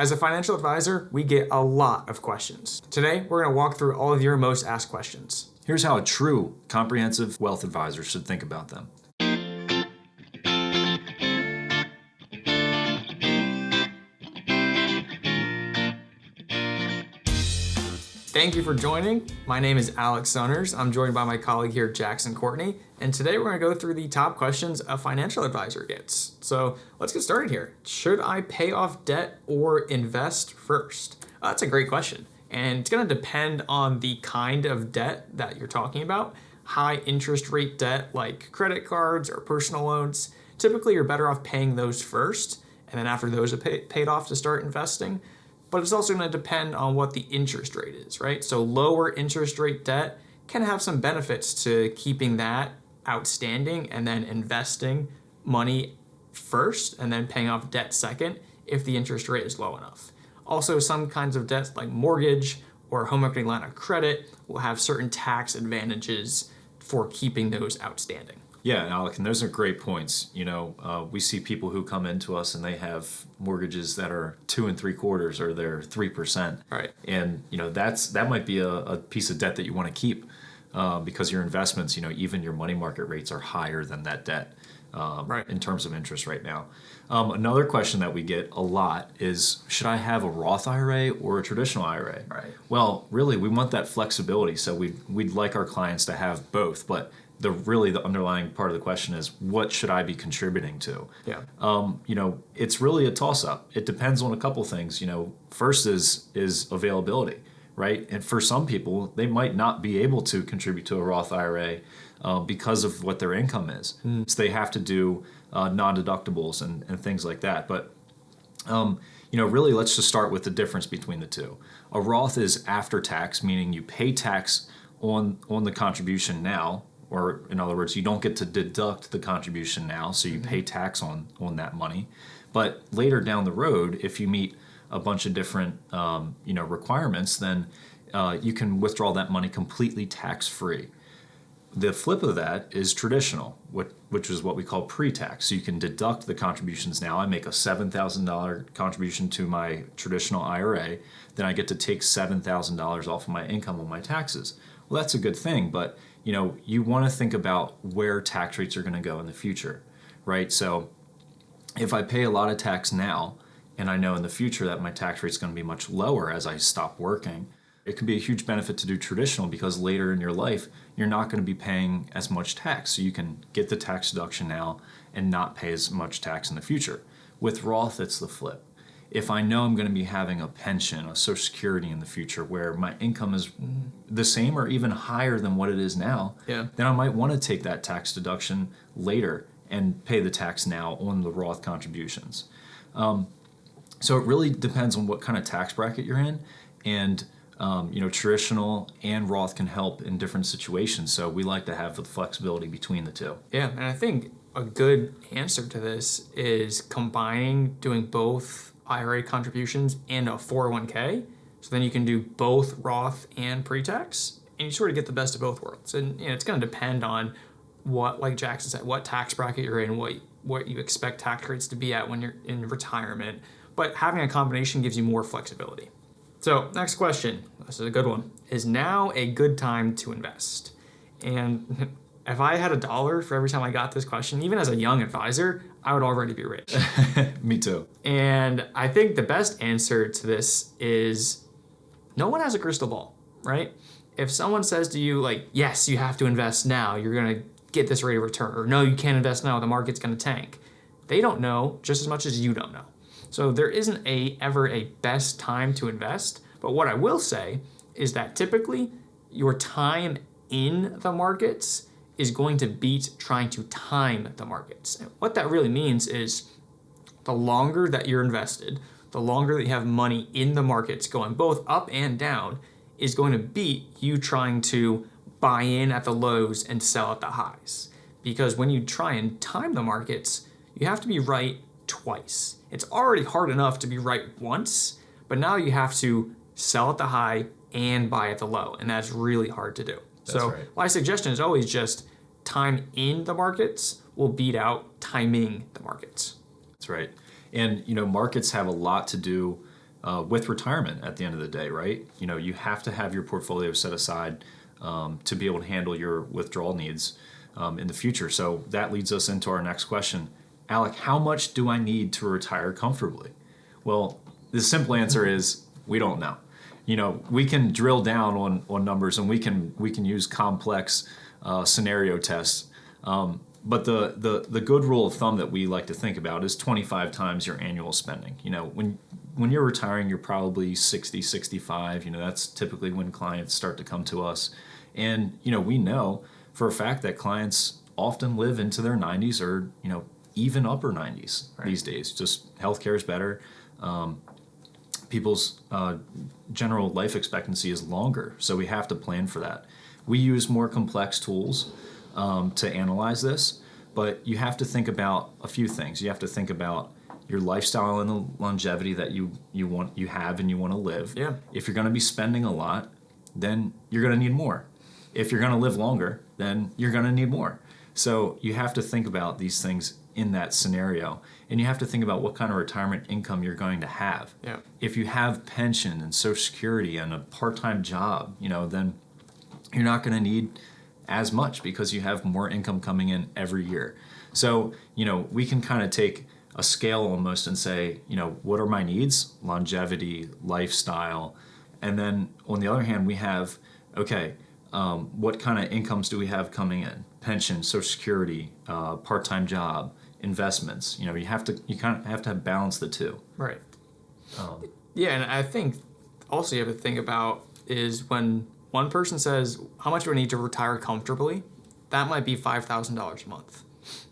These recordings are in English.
As a financial advisor, we get a lot of questions. Today, we're going to walk through all of your most asked questions. Here's how a true comprehensive wealth advisor should think about them. Thank you for joining. My name is Alec. I'm joined by my colleague here, Jackson Courtney, and today we're going to go through the top questions a financial advisor gets. So let's get started here. Should I pay off debt or invest first? That's a great question, and it's going to depend on the kind of debt that you're talking about. High interest rate debt like credit cards or personal loans, typically you're better off paying those first, and then after those are paid off to start investing. But it's also going to depend on what the interest rate is, right? So lower interest rate debt can have some benefits to keeping that outstanding and then investing money first and then paying off debt second if the interest rate is low enough. Also, some kinds of debts like mortgage or home equity line of credit will have certain tax advantages for keeping those outstanding. Yeah, Alec, and those are great points. We see people who come into us and they have mortgages that are 2 3/4 or they're 3%. Right. And that might be a piece of debt that you want to keep because your investments, even your money market rates are higher than that debt Right. in terms of interest right now. Another question that we get a lot is, should I have a Roth IRA or a traditional IRA? Right. Well, really, we want that flexibility, so we'd like our clients to have both, but the underlying part of the question is, what should I be contributing to? Yeah. It's really a toss-up. It depends on a couple things. First is availability, right? And for some people, they might not be able to contribute to a Roth IRA because of what their income is. So they have to do non-deductibles and things like that. But really, let's just start with the difference between the two. A Roth is after tax, meaning you pay tax on the contribution now. Or in other words, you don't get to deduct the contribution now, so you pay tax on that money. But later down the road, if you meet a bunch of different requirements, then you can withdraw that money completely tax-free. The flip of that is traditional, which is what we call pre-tax. So you can deduct the contributions now. I make a $7,000 contribution to my traditional IRA, then I get to take $7,000 off of my income on my taxes. Well, that's a good thing, but you want to think about where tax rates are going to go in the future, right? So if I pay a lot of tax now, and I know in the future that my tax rate is going to be much lower as I stop working, it can be a huge benefit to do traditional because later in your life, you're not going to be paying as much tax. So you can get the tax deduction now and not pay as much tax in the future. With Roth, it's the flip. If I know I'm going to be having a pension, a Social Security in the future where my income is the same or even higher than what it is now, then I might want to take that tax deduction later and pay the tax now on the Roth contributions. So it really depends on what kind of tax bracket you're in, and traditional and Roth can help in different situations. So we like to have the flexibility between the two. Yeah, and I think a good answer to this is combining doing both IRA contributions and a 401k. So then you can do both Roth and pre-tax, and you sort of get the best of both worlds. And it's going to depend on what, like Jackson said, what tax bracket you're in, what you expect tax rates to be at when you're in retirement. But having a combination gives you more flexibility. So next question, this is a good one. Is now a good time to invest? And if I had $1 for every time I got this question, even as a young advisor, I would already be rich. Me too. And I think the best answer to this is no one has a crystal ball, right? If someone says to you, like, yes, you have to invest now, you're going to get this rate of return, or no, you can't invest now, the market's going to tank. They don't know just as much as you don't know. So there isn't ever a best time to invest. But what I will say is that typically your time in the markets is going to beat trying to time the markets. And what that really means is the longer that you're invested, the longer that you have money in the markets going both up and down, is going to beat you trying to buy in at the lows and sell at the highs. Because when you try and time the markets, you have to be right twice. It's already hard enough to be right once, but now you have to sell at the high and buy at the low, and that's really hard to do. So my suggestion is always just time in the markets will beat out timing the markets. That's right. And, markets have a lot to do with retirement at the end of the day, right? You have to have your portfolio set aside to be able to handle your withdrawal needs in the future. So that leads us into our next question. Alec, how much do I need to retire comfortably? Well, the simple answer is we don't know. We can drill down on numbers, and we can use complex scenario tests. But the good rule of thumb that we like to think about is 25 times your annual spending. When you're retiring, you're probably 60, 65. That's typically when clients start to come to us. And, we know for a fact that clients often live into their 90s or, even upper 90s these days. Just healthcare is better. People's general life expectancy is longer, so we have to plan for that. We use more complex tools to analyze this, but you have to think about a few things. You have to think about your lifestyle and the longevity that you have and you want to live. Yeah. If you're going to be spending a lot, then you're going to need more. If you're going to live longer, then you're going to need more. So you have to think about these things in that scenario, and you have to think about what kind of retirement income you're going to have. Yeah. If you have pension and Social Security and a part-time job, then you're not going to need as much because you have more income coming in every year. So, we can kind of take a scale almost and say, what are my needs? Longevity, lifestyle. And then on the other hand, we have, what kind of incomes do we have coming in? Pension, Social Security, part-time job, investments. You kind of have to balance the two. Right. Yeah, and I think also you have to think about is when one person says, how much do I need to retire comfortably? That might be $5,000 a month.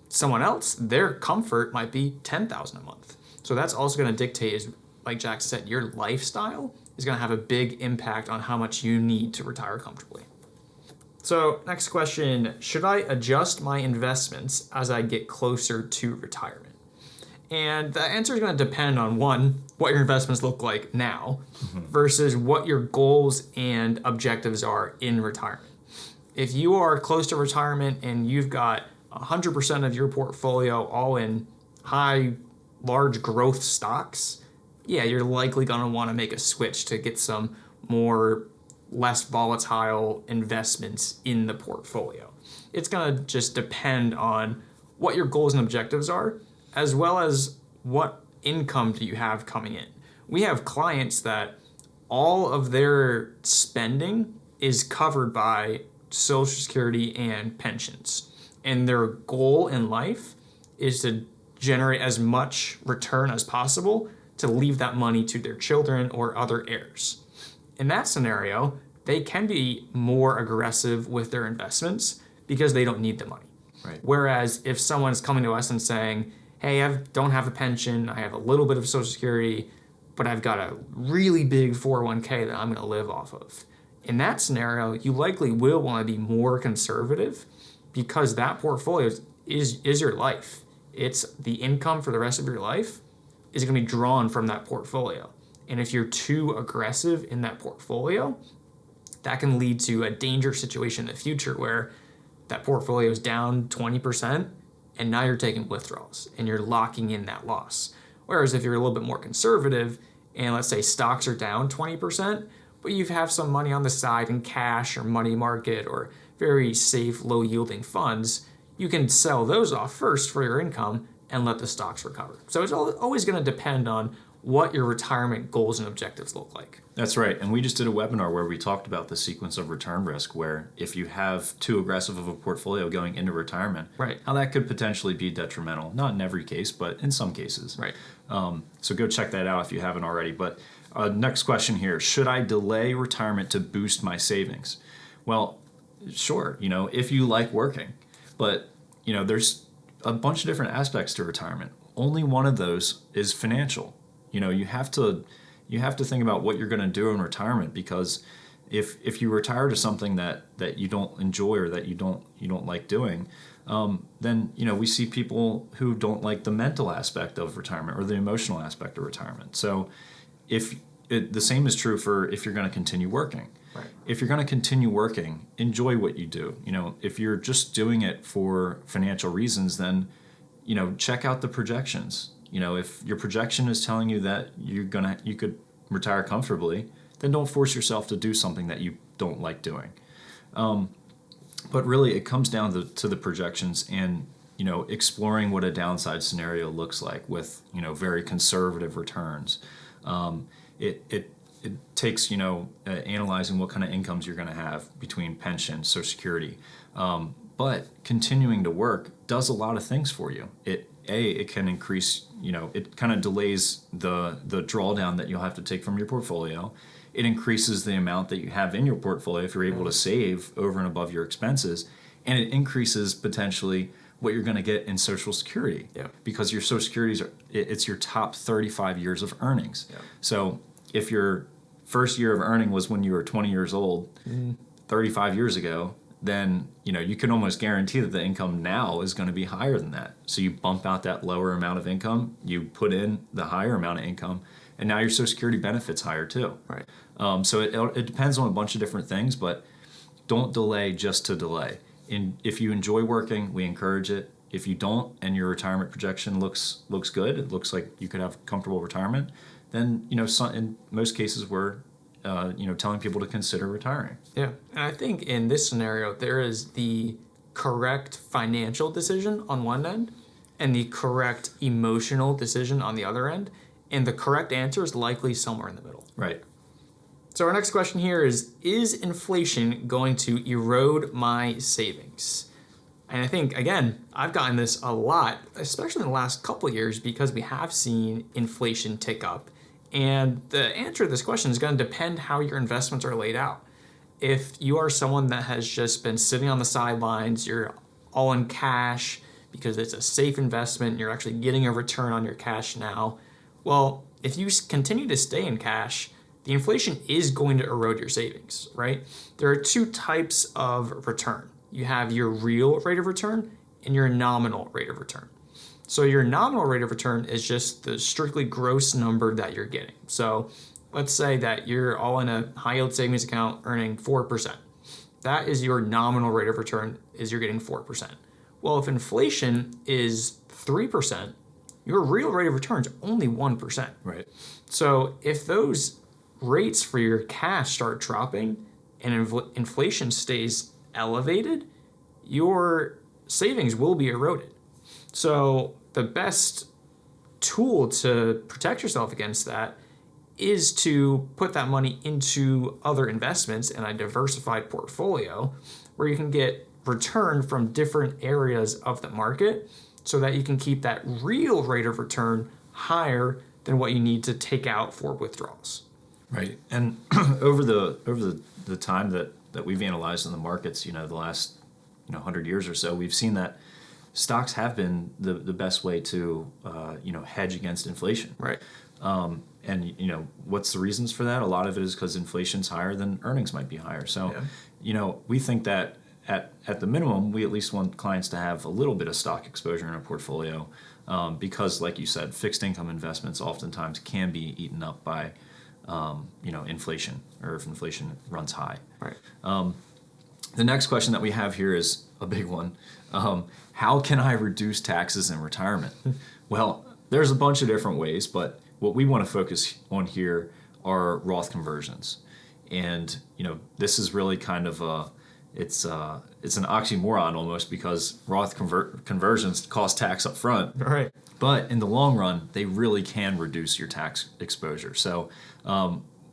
Someone else, their comfort might be $10,000 a month. So that's also going to dictate, is like Jack said, your lifestyle is going to have a big impact on how much you need to retire comfortably. So next question, should I adjust my investments as I get closer to retirement? And the answer is going to depend on, one, what your investments look like now versus what your goals and objectives are in retirement. If you are close to retirement and you've got 100% of your portfolio all in high, large growth stocks, yeah, you're likely going to want to make a switch to get some more less volatile investments in the portfolio. It's going to just depend on what your goals and objectives are, as well as what income do you have coming in. We have clients that all of their spending is covered by Social Security and pensions. And their goal in life is to generate as much return as possible to leave that money to their children or other heirs. In that scenario, they can be more aggressive with their investments because they don't need the money. Right. Whereas if someone's coming to us and saying, hey, I don't have a pension, I have a little bit of Social Security, but I've got a really big 401k that I'm going to live off of. In that scenario, you likely will want to be more conservative because that portfolio is your life. It's the income for the rest of your life is going to be drawn from that portfolio. And if you're too aggressive in that portfolio, that can lead to a dangerous situation in the future where that portfolio is down 20% and now you're taking withdrawals and you're locking in that loss. Whereas if you're a little bit more conservative and let's say stocks are down 20%, but you have some money on the side in cash or money market or very safe, low yielding funds, you can sell those off first for your income and let the stocks recover. So it's always going to depend on what your retirement goals and objectives look like. That's right. And we just did a webinar where we talked about the sequence of return risk, where if you have too aggressive of a portfolio going into retirement, right, how that could potentially be detrimental. Not in every case, but in some cases. Right. So go check that out if you haven't already. But next question here, should I delay retirement to boost my savings? Well, sure, if you like working. But, there's a bunch of different aspects to retirement. Only one of those is financial. You have to think about what you're going to do in retirement, because if you retire to something that you don't enjoy or that you don't like doing, then we see people who don't like the mental aspect of retirement or the emotional aspect of retirement. So the same is true for if you're going to continue working. Right. If you're going to continue working, enjoy what you do. If you're just doing it for financial reasons, then check out the projections. If your projection is telling you that you could retire comfortably, then don't force yourself to do something that you don't like doing. But really, it comes down to the projections and, exploring what a downside scenario looks like with, very conservative returns. It takes, analyzing what kind of incomes you're going to have between pension, Social Security. But continuing to work does a lot of things for you. It can increase, it kind of delays the drawdown that you'll have to take from your portfolio. It increases the amount that you have in your portfolio if you're able to save over and above your expenses. And it increases potentially what you're going to get in Social Security. Yeah. Because your Social Security, it's your top 35 years of earnings. Yeah. So if your first year of earning was when you were 20 years old, 35 years ago, then you can almost guarantee that the income now is going to be higher than that. So you bump out that lower amount of income, you put in the higher amount of income, and now your Social Security benefit's higher too. Right. So it depends on a bunch of different things, but don't delay just to delay. If you enjoy working, we encourage it. If you don't, and your retirement projection looks good, it looks like you could have comfortable retirement, then in most cases we're telling people to consider retiring. Yeah, and I think in this scenario, there is the correct financial decision on one end and the correct emotional decision on the other end, and the correct answer is likely somewhere in the middle. Right. So our next question here is inflation going to erode my savings? And I think, again, I've gotten this a lot, especially in the last couple of years, because we have seen inflation tick up. And the answer to this question is going to depend how your investments are laid out. If you are someone that has just been sitting on the sidelines, you're all in cash because it's a safe investment, and you're actually getting a return on your cash now. Well, if you continue to stay in cash, the inflation is going to erode your savings, right? There are two types of return. You have your real rate of return and your nominal rate of return. So your nominal rate of return is just the strictly gross number that you're getting. So let's say that you're all in a high yield savings account earning 4%. That is your nominal rate of return, is you're getting 4%. Well, if inflation is 3%, your real rate of return is only 1%. Right. So if those rates for your cash start dropping and inflation stays elevated, your savings will be eroded. So the best tool to protect yourself against that is to put that money into other investments in a diversified portfolio where you can get return from different areas of the market so that you can keep that real rate of return higher than what you need to take out for withdrawals. Right. And over the time that we've analyzed in the markets, the last 100 years or so, we've seen that stocks have been the best way to hedge against inflation. Right. And what's the reasons for that? A lot of it is because inflation's higher than earnings might be higher. So, we think that at the minimum, we at least want clients to have a little bit of stock exposure in a portfolio because, like you said, fixed income investments oftentimes can be eaten up by inflation, or if inflation runs high. Right. The next question that we have here is a big one. How can I reduce taxes in retirement? Well, there's a bunch of different ways, but what we want to focus on here are Roth conversions. And, this is really kind of it's an oxymoron almost, because Roth conversions cost tax up front. Right. But in the long run, they really can reduce your tax exposure. So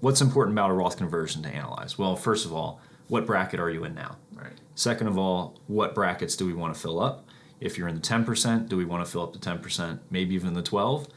what's important about a Roth conversion to analyze? Well, first of all, what bracket are you in now? Right. Second of all, what brackets do we want to fill up? If you're in the 10%, do we want to fill up the 10%, maybe even the 12%?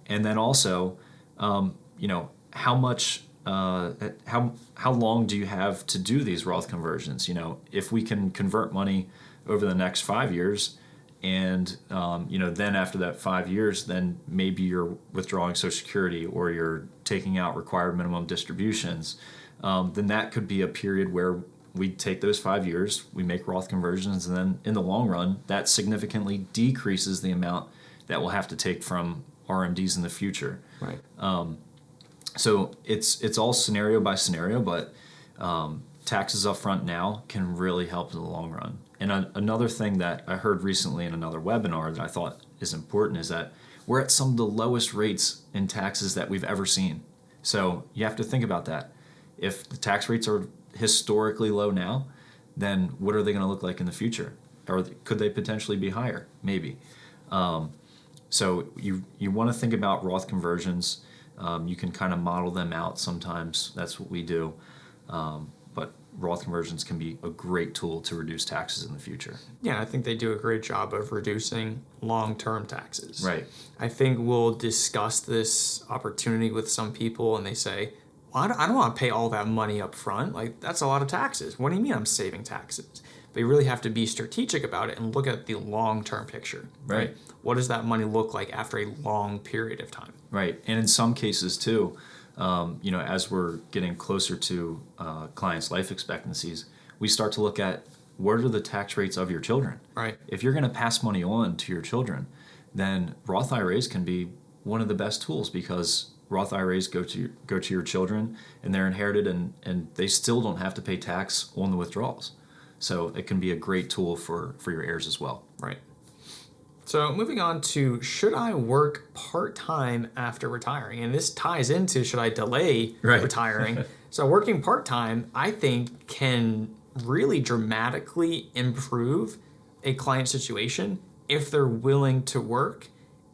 And then also, how much, how long do you have to do these Roth conversions? If we can convert money over the next 5 years, and then after that 5 years, then maybe you're withdrawing Social Security or you're taking out required minimum distributions, then that could be a period where we take those 5 years, we make Roth conversions, and then in the long run, that significantly decreases the amount that we'll have to take from RMDs in the future. Right. So it's all scenario by scenario, but taxes up front now can really help in the long run. And another thing that I heard recently in another webinar that I thought is important is that we're at some of the lowest rates in taxes that we've ever seen. So you have to think about that. If the tax rates are historically low now, then what are they going to look like in the future? Or could they potentially be higher? Maybe. So you want to think about Roth conversions. You can kind of model them out sometimes. That's what we do. But Roth conversions can be a great tool to reduce taxes in the future. Yeah, I think they do a great job of reducing long-term taxes. Right. I think we'll discuss this opportunity with some people and they say, well, I don't want to pay all that money up front. Like, that's a lot of taxes. What do you mean I'm saving taxes? But you really have to be strategic about it and look at the long-term picture. Right. What does that money look like after a long period of time? Right. And in some cases too, as we're getting closer to clients' life expectancies, we start to look at what are the tax rates of your children. Right. If you're going to pass money on to your children, then Roth IRAs can be one of the best tools, because Roth IRAs go to your children and they're inherited, and they still don't have to pay tax on the withdrawals. So it can be a great tool for your heirs as well. Right. So moving on to, should I work part-time after retiring? And this ties into, should I delay retiring? So working part-time, I think, can really dramatically improve a client situation if they're willing to work,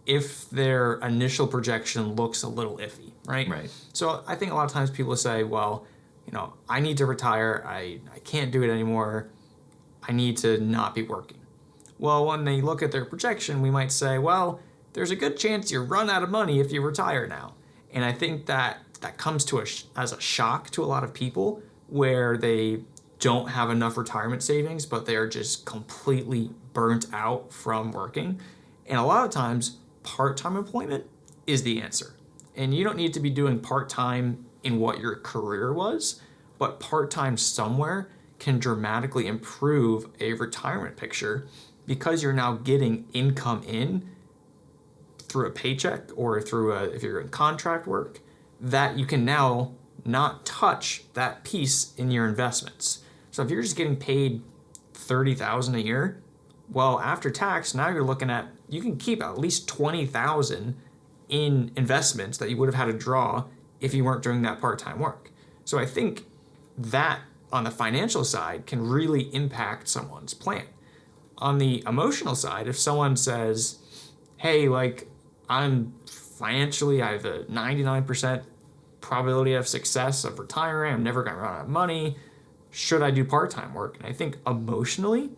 if their initial projection looks a little iffy, right? Right. So I think a lot of times people say, well, I need to retire. I can't do it anymore. I need to not be working. Well, when they look at their projection, we might say, well, there's a good chance you run out of money if you retire now. And I think that comes to as a shock to a lot of people, where they don't have enough retirement savings, but they're just completely burnt out from working. And a lot of times, part-time employment is the answer. And you don't need to be doing part-time in what your career was, but part-time somewhere can dramatically improve a retirement picture, because you're now getting income in through a paycheck or through if you're in contract work, that you can now not touch that piece in your investments. So if you're just getting paid $30,000 a year, well, after tax, now you're looking at, you can keep at least $20,000 in investments that you would have had to draw if you weren't doing that part-time work. So I think that on the financial side can really impact someone's plan. On the emotional side, if someone says, hey, I have a 99% probability of success of retiring, I'm never going to run out of money, should I do part-time work? And I think emotionally,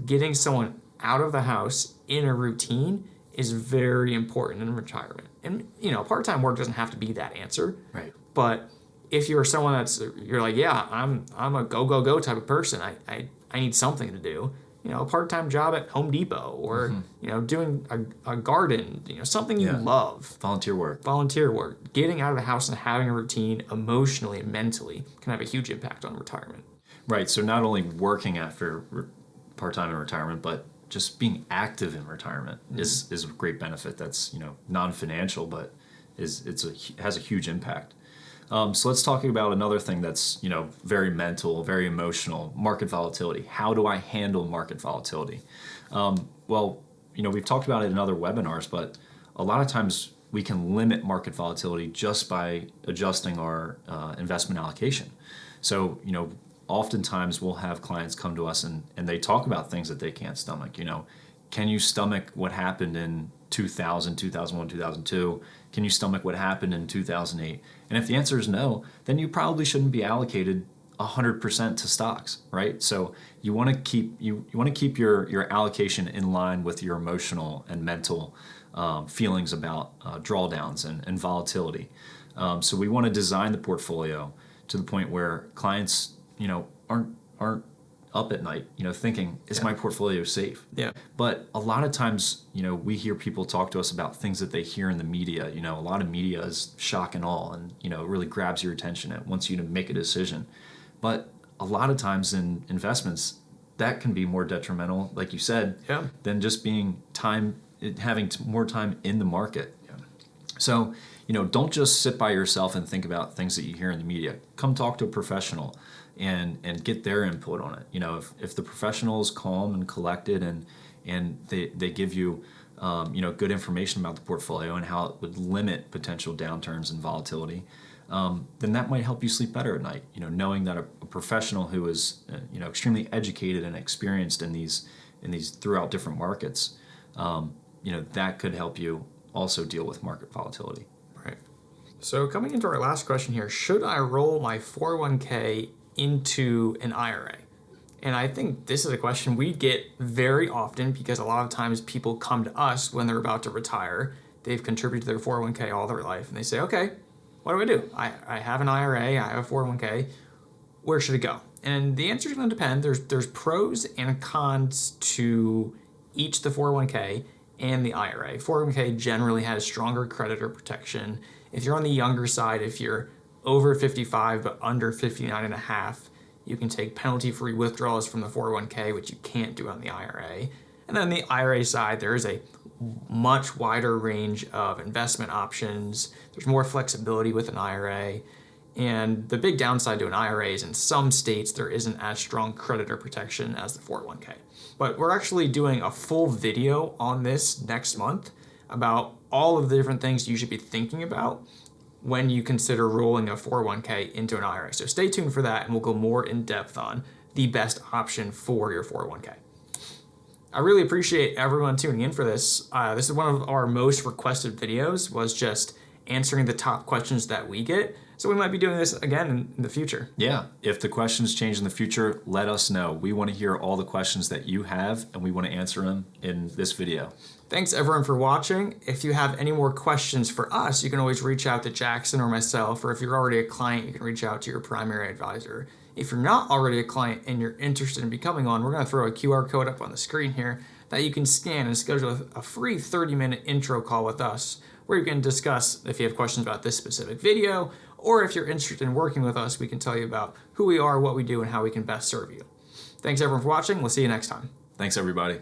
getting someone out of the house in a routine is very important in retirement. And, part-time work doesn't have to be that answer. Right. But if you're someone you're like, yeah, I'm a go type of person, I need something to do. A part-time job at Home Depot, or doing a garden, something you love. Volunteer work. Getting out of the house and having a routine emotionally and mentally can have a huge impact on retirement. Right. So not only working after part-time in retirement, but just being active in retirement is a great benefit. That's non-financial, but has a huge impact. So let's talk about another thing that's, very mental, very emotional, market volatility. How do I handle market volatility? We've talked about it in other webinars, but a lot of times we can limit market volatility just by adjusting our investment allocation. So, oftentimes we'll have clients come to us and they talk about things that they can't stomach. Can you stomach what happened in 2000, 2001, 2002? Can you stomach what happened in 2008? And if the answer is no, then you probably shouldn't be allocated 100% to stocks, right? So you want to keep your allocation in line with your emotional and mental feelings about drawdowns and volatility. So we want to design the portfolio to the point where clients, aren't up at night, thinking, is my portfolio safe? Yeah. But a lot of times, we hear people talk to us about things that they hear in the media. A lot of media is shock and awe, and, it really grabs your attention. It wants you to make a decision. But a lot of times in investments, that can be more detrimental, like you said, than just having more time in the market. Yeah. So, don't just sit by yourself and think about things that you hear in the media. Come talk to a professional and get their input on it. If the professional is calm and collected and they give you good information about the portfolio and how it would limit potential downturns and volatility, then that might help you sleep better at night. Knowing that a professional who is extremely educated and experienced in these throughout different markets, that could help you also deal with market volatility. Right. So coming into our last question here, should I roll my 401k into an IRA? And I think this is a question we get very often because a lot of times people come to us when they're about to retire. They've contributed to their 401k all their life and they say, okay, what do I do? I have an IRA, I have a 401k, where should it go? And the answer is going to depend. There's pros and cons to each the 401k and the IRA. 401k generally has stronger creditor protection. If you're on the younger side, if you're over 55 but under 59 and a half, you can take penalty-free withdrawals from the 401k, which you can't do on the IRA. And then on the IRA side, there is a much wider range of investment options. There's more flexibility with an IRA. And the big downside to an IRA is in some states, there isn't as strong creditor protection as the 401k. But we're actually doing a full video on this next month about all of the different things you should be thinking about when you consider rolling a 401k into an IRA. So stay tuned for that and we'll go more in depth on the best option for your 401k. I really appreciate everyone tuning in for this. This is one of our most requested videos, was just answering the top questions that we get. So we might be doing this again in the future. Yeah, if the questions change in the future, let us know. We want to hear all the questions that you have and we want to answer them in this video. Thanks everyone for watching. If you have any more questions for us, you can always reach out to Jackson or myself, or if you're already a client, you can reach out to your primary advisor. If you're not already a client and you're interested in becoming one, we're going to throw a QR code up on the screen here that you can scan and schedule a free 30-minute intro call with us where you can discuss if you have questions about this specific video, or if you're interested in working with us, we can tell you about who we are, what we do, and how we can best serve you. Thanks everyone for watching. We'll see you next time. Thanks everybody.